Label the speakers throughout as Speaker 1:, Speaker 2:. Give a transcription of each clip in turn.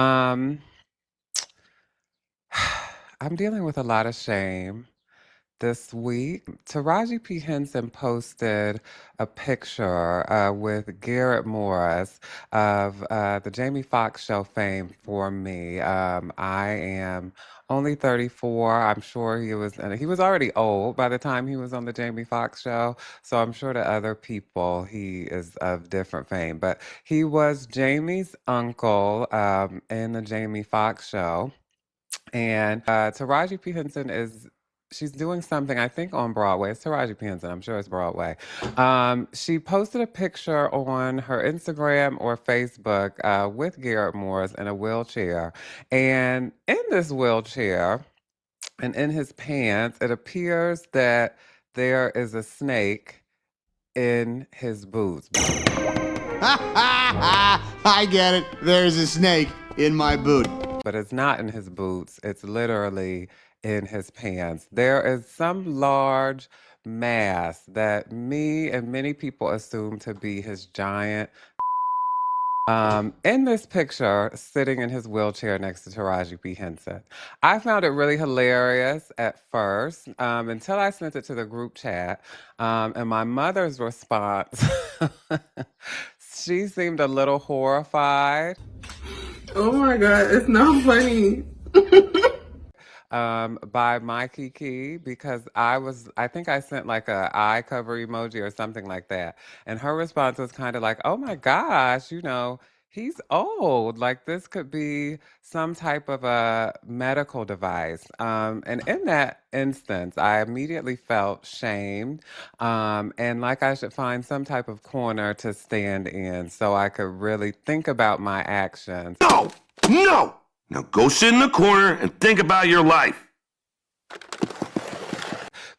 Speaker 1: Um, I'm dealing with a lot of shame this week. Taraji P. Henson posted a picture with Garrett Morris of the Jamie Foxx show fame for me. I am only 34. I'm sure he was already old by the time he was on the Jamie Foxx show. So I'm sure to other people he is of different fame. But he was Jamie's uncle in the Jamie Foxx show. And Taraji P. Henson she's doing something, I think, on Broadway. It's Taraji P. Henson, I'm sure it's Broadway. She posted a picture on her Instagram or Facebook with Garrett Morris in a wheelchair. And in this wheelchair and in his pants, it appears that there is a snake in his boots.
Speaker 2: I get it. There's a snake in my boot.
Speaker 1: But it's not in his boots. It's literally in his pants. There is some large mass that me and many people assume to be his giant. In this picture, sitting in his wheelchair next to Taraji P. Henson. I found it really hilarious at first until I sent it to the group chat. And my mother's response, she seemed a little horrified.
Speaker 3: Oh my God, it's not funny.
Speaker 1: By my Kiki because I think I sent like a eye cover emoji or something like that. And her response was kind of like, oh my gosh, he's old. Like this could be some type of a medical device. And in that instance, I immediately felt shamed and like I should find some type of corner to stand in so I could really think about my actions.
Speaker 4: No! No! Now go sit in the corner and think about your life.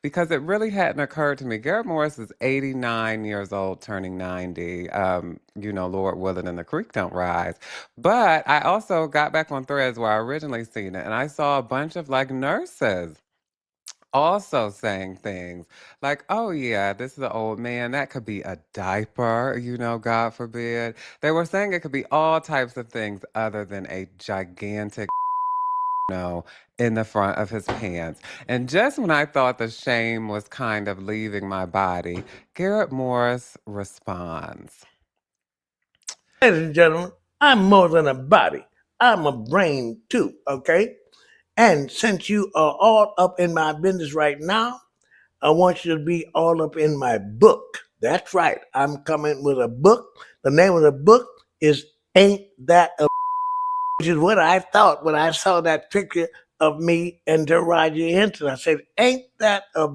Speaker 1: Because it really hadn't occurred to me. Garrett Morris is 89 years old, turning 90. Lord willing, and the creek don't rise. But I also got back on Threads where I originally seen it, and I saw a bunch of like nurses also saying things like, oh yeah, this is an old man. That could be a diaper, God forbid. They were saying it could be all types of things other than a gigantic in the front of his pants. And just when I thought the shame was kind of leaving my body, Garrett Morris responds.
Speaker 5: Ladies and gentlemen, I'm more than a body. I'm a brain too, okay? And since you are all up in my business right now, I want you to be all up in my book. That's right. I'm coming with a book. The name of the book is Ain't That a Which is what I thought when I saw that picture of me and Taraji Henson. I said, ain't that a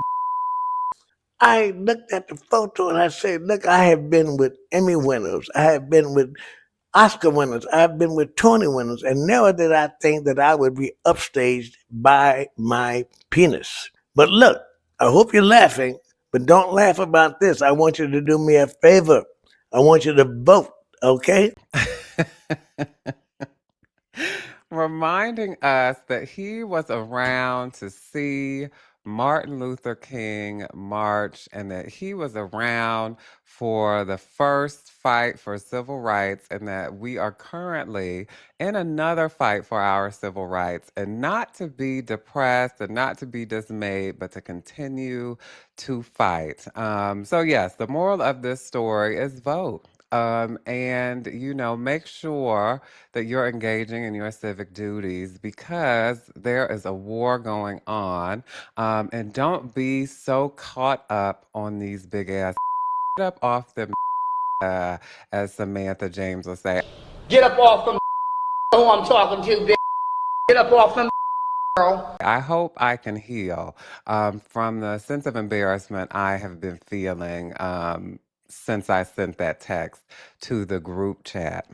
Speaker 5: I looked at the photo and I said, look, I have been with Emmy winners. I have been with Oscar winners. I've been with Tony winners. And never did I think that I would be upstaged by my penis. But look, I hope you're laughing, but don't laugh about this. I want you to do me a favor. I want you to vote, okay?
Speaker 1: Reminding us that he was around to see Martin Luther King march and that he was around for the first fight for civil rights and that we are currently in another fight for our civil rights and not to be depressed and not to be dismayed, but to continue to fight. So yes, the moral of this story is vote. And make sure that you're engaging in your civic duties because there is a war going on. And don't be so caught up on these big ass get up off them as Samantha James will say.
Speaker 6: Get up off them who I'm talking to, bitch. Get up off them girl.
Speaker 1: I hope I can heal from the sense of embarrassment I have been feeling since I sent that text to the group chat.